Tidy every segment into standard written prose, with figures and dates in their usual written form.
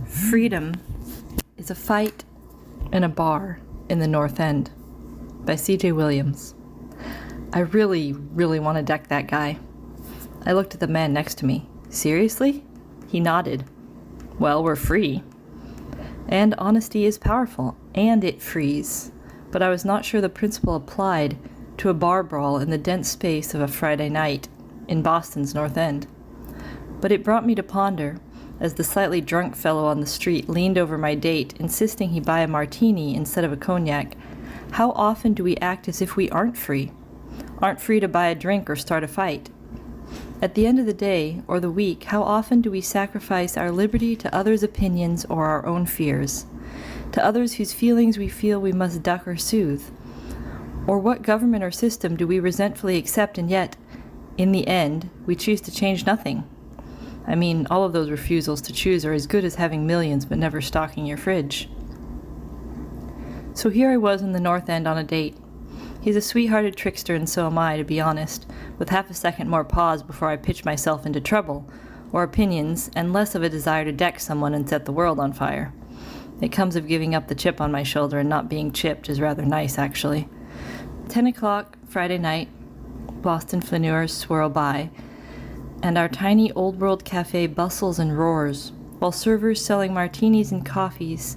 Freedom is a Fight in a Bar in the North End by C.J. Williams. I really want to deck that guy. I looked at the man next to me. Seriously? He nodded. Well, we're free. And honesty is powerful, and it frees. But I was not sure the principle applied to a bar brawl in the dense space of a Friday night in Boston's North End. But it brought me to ponder, as the slightly drunk fellow on the street leaned over my date, insisting he buy a martini instead of a cognac, how often do we act as if we aren't free to buy a drink or start a fight? At the end of the day, or the week, how often do we sacrifice our liberty to others' opinions or our own fears, to others whose feelings we feel we must duck or soothe? Or what government or system do we resentfully accept and yet, in the end, we choose to change nothing? I mean, all of those refusals to choose are as good as having millions but never stocking your fridge. So here I was in the North End on a date. He's a sweet-hearted trickster, and so am I, to be honest, with half a second more pause before I pitch myself into trouble, or opinions, and less of a desire to deck someone and set the world on fire. It comes of giving up the chip on my shoulder, and not being chipped is rather nice, actually. 10 o'clock, Friday night, Boston flaneurs swirl by, and our tiny old-world cafe bustles and roars, while servers selling martinis and coffees,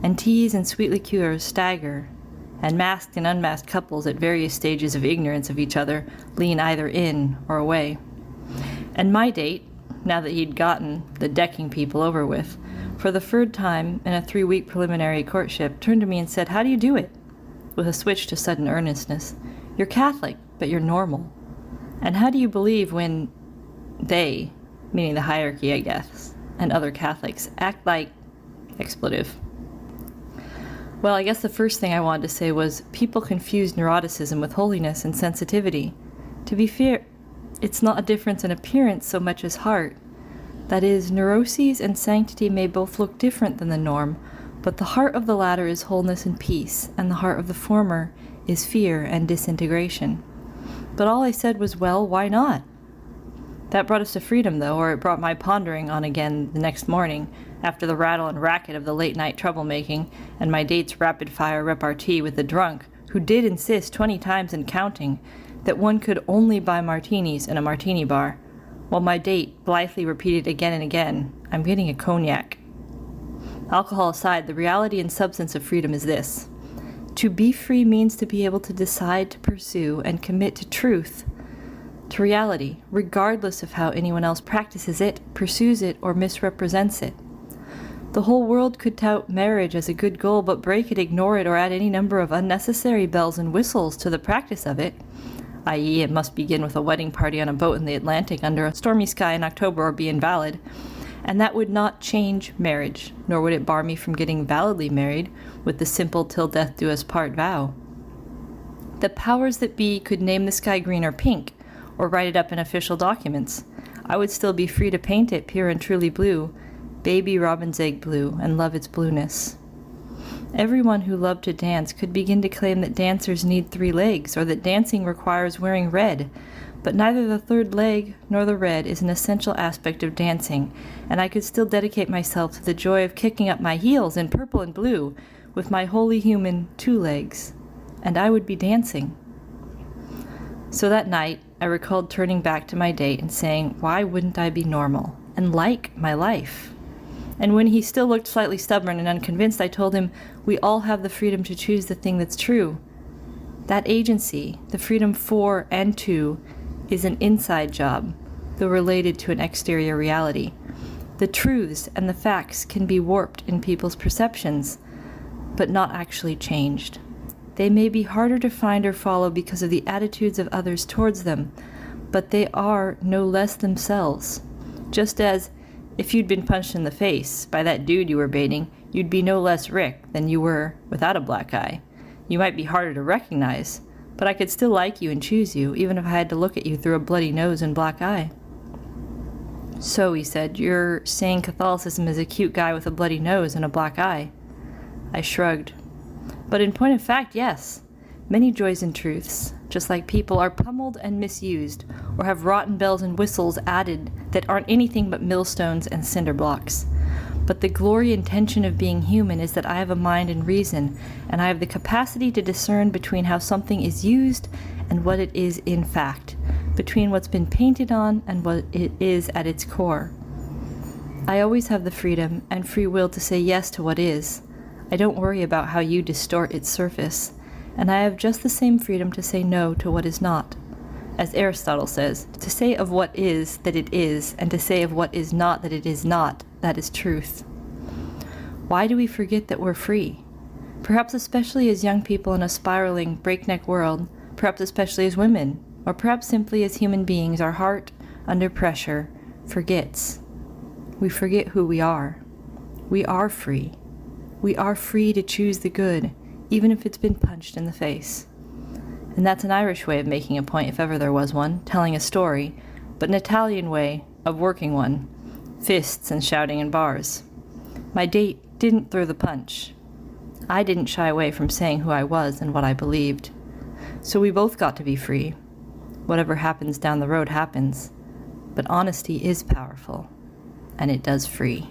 and teas and sweet liqueurs stagger, and masked and unmasked couples at various stages of ignorance of each other lean either in or away. And my date, now that he'd gotten the decking people over with, for the third time in a 3-week preliminary courtship, turned to me and said, "How do you do it?" with a switch to sudden earnestness. "You're Catholic, but you're normal. And how do you believe when they," meaning the hierarchy, I guess, and other Catholics, "act like," expletive. Well, I guess the first thing I wanted to say was people confuse neuroticism with holiness and sensitivity. To be fair, it's not a difference in appearance so much as heart. That is, neuroses and sanctity may both look different than the norm, but the heart of the latter is wholeness and peace, and the heart of the former is fear and disintegration. But all I said was, well, why not? That brought us to freedom, though, or it brought my pondering on again the next morning, after the rattle and racket of the late-night troublemaking, and my date's rapid-fire repartee with the drunk, who did insist 20 times and counting that one could only buy martinis in a martini bar, while my date blithely repeated again and again, "I'm getting a cognac." Alcohol aside, the reality and substance of freedom is this. To be free means to be able to decide to pursue and commit to truth, to reality, regardless of how anyone else practices it, pursues it, or misrepresents it. The whole world could tout marriage as a good goal, but break it, ignore it, or add any number of unnecessary bells and whistles to the practice of it, i.e. it must begin with a wedding party on a boat in the Atlantic under a stormy sky in October or be invalid, and that would not change marriage, nor would it bar me from getting validly married with the simple till death do us part vow. The powers that be could name the sky green or pink, or write it up in official documents. I would still be free to paint it pure and truly blue, baby robin's egg blue, and love its blueness. Everyone who loved to dance could begin to claim that dancers need 3 legs, or that dancing requires wearing red, but neither the third leg nor the red is an essential aspect of dancing, and I could still dedicate myself to the joy of kicking up my heels in purple and blue with my wholly human 2 legs, and I would be dancing. So that night, I recalled turning back to my date and saying, why wouldn't I be normal and like my life? And when he still looked slightly stubborn and unconvinced, I told him, we all have the freedom to choose the thing that's true. That agency, the freedom for and to, is an inside job, though related to an exterior reality. The truths and the facts can be warped in people's perceptions, but not actually changed. They may be harder to find or follow because of the attitudes of others towards them, but they are no less themselves. Just as, if you'd been punched in the face by that dude you were baiting, you'd be no less Rick than you were without a black eye. You might be harder to recognize, but I could still like you and choose you, even if I had to look at you through a bloody nose and black eye. So, he said, you're saying Catholicism is a cute guy with a bloody nose and a black eye? I shrugged. But in point of fact, yes. Many joys and truths, just like people, are pummeled and misused, or have rotten bells and whistles added that aren't anything but millstones and cinder blocks. But the glory and tension of being human is that I have a mind and reason, and I have the capacity to discern between how something is used and what it is in fact, between what's been painted on and what it is at its core. I always have the freedom and free will to say yes to what is. I don't worry about how you distort its surface, and I have just the same freedom to say no to what is not. As Aristotle says, to say of what is that it is, and to say of what is not that it is not, that is truth. Why do we forget that we're free? Perhaps especially as young people in a spiraling, breakneck world, perhaps especially as women, or perhaps simply as human beings, our heart, under pressure, forgets. We forget who we are. We are free. We are free to choose the good, even if it's been punched in the face. And that's an Irish way of making a point, if ever there was one, telling a story, but an Italian way of working one, fists and shouting in bars. My date didn't throw the punch. I didn't shy away from saying who I was and what I believed. So we both got to be free. Whatever happens down the road happens, but honesty is powerful, and it does free.